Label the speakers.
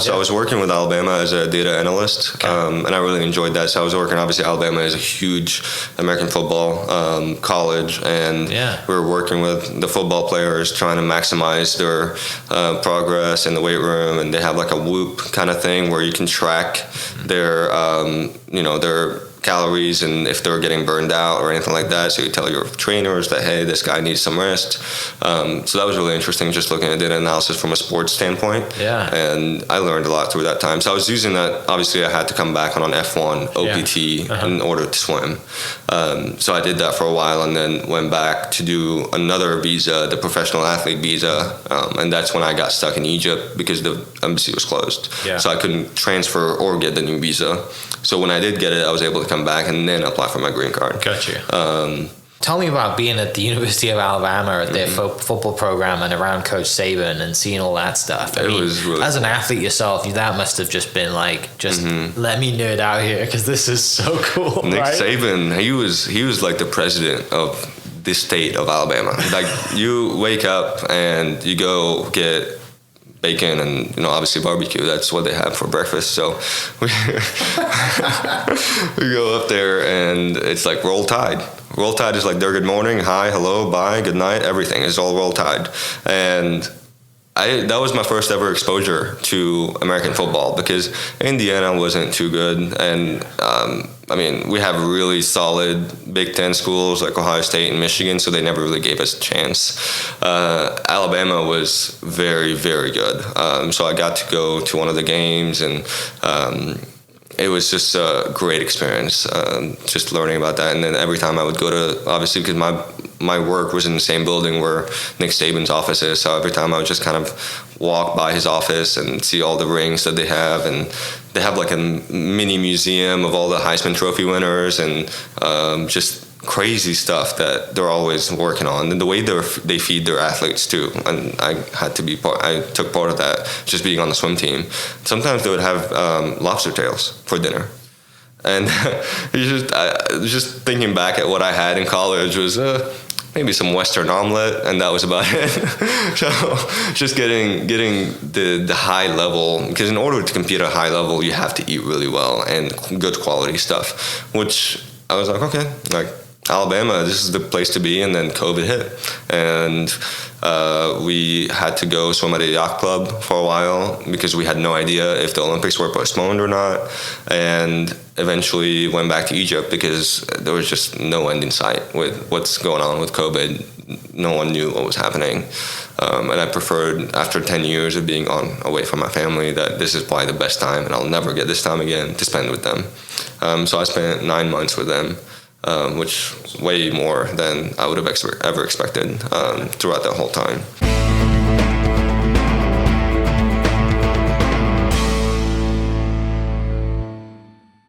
Speaker 1: So I was working with Alabama as a data analyst, and I really enjoyed that. So I was working, obviously, Alabama is a huge American football college, and we were working with the football players trying to maximize their progress in the weight room, and they have like a Whoop kind of thing where you can track their, their calories and if they're getting burned out or anything like that. So you tell your trainers that, hey, this guy needs some rest. So that was really interesting, just looking at data analysis from a sports standpoint. Yeah. And I learned a lot through that time. So I was using that. Obviously, I had to come back on an F1 OPT in order to swim. So I did that for a while and then went back to do another visa, the professional athlete visa. And that's when I got stuck in Egypt because the embassy was closed. Yeah. So I couldn't transfer or get the new visa. So when I did get it, I was able to come back and then apply for my green card.
Speaker 2: Gotcha. Tell me about being at the University of Alabama at their football program and around Coach Saban and seeing all that stuff. I mean, was really as an athlete yourself, that must have just been like, let me nerd out here because this is so cool.
Speaker 1: Nick Saban, he was like the president of the state of Alabama. Like you wake up and you go get bacon and obviously barbecue. That's what they have for breakfast. So we go up there and it's like Roll Tide. Roll Tide is like their good morning, hi, hello, bye, good night, everything is all Roll Tide. And that was my first ever exposure to American football because Indiana wasn't too good, and we have really solid Big Ten schools like Ohio State and Michigan, so they never really gave us a chance. Alabama was very, very good, so I got to go to one of the games, and it was just a great experience, just learning about that. And then every time I would go to, obviously, because my work was in the same building where Nick Saban's office is, so every time I would just kind of walk by his office and see all the rings that they have, and they have like a mini museum of all the Heisman Trophy winners and just crazy stuff that they're always working on, and the way they feed their athletes too. And I took part of that, just being on the swim team. Sometimes they would have lobster tails for dinner. And just thinking back at what I had in college was maybe some Western omelet, and that was about it. So just getting the high level, because in order to compete at a high level, you have to eat really well and good quality stuff, which I was like, okay, like Alabama, this is the place to be. And then COVID hit, and we had to go swim at a yacht club for a while because we had no idea if the Olympics were postponed or not, and eventually went back to Egypt because there was just no end in sight with what's going on with COVID. No one knew what was happening, and I preferred, after 10 years of being away from my family, that this is probably the best time, and I'll never get this time again to spend with them. So I spent 9 months with them, which way more than I would have ever expected throughout that whole time.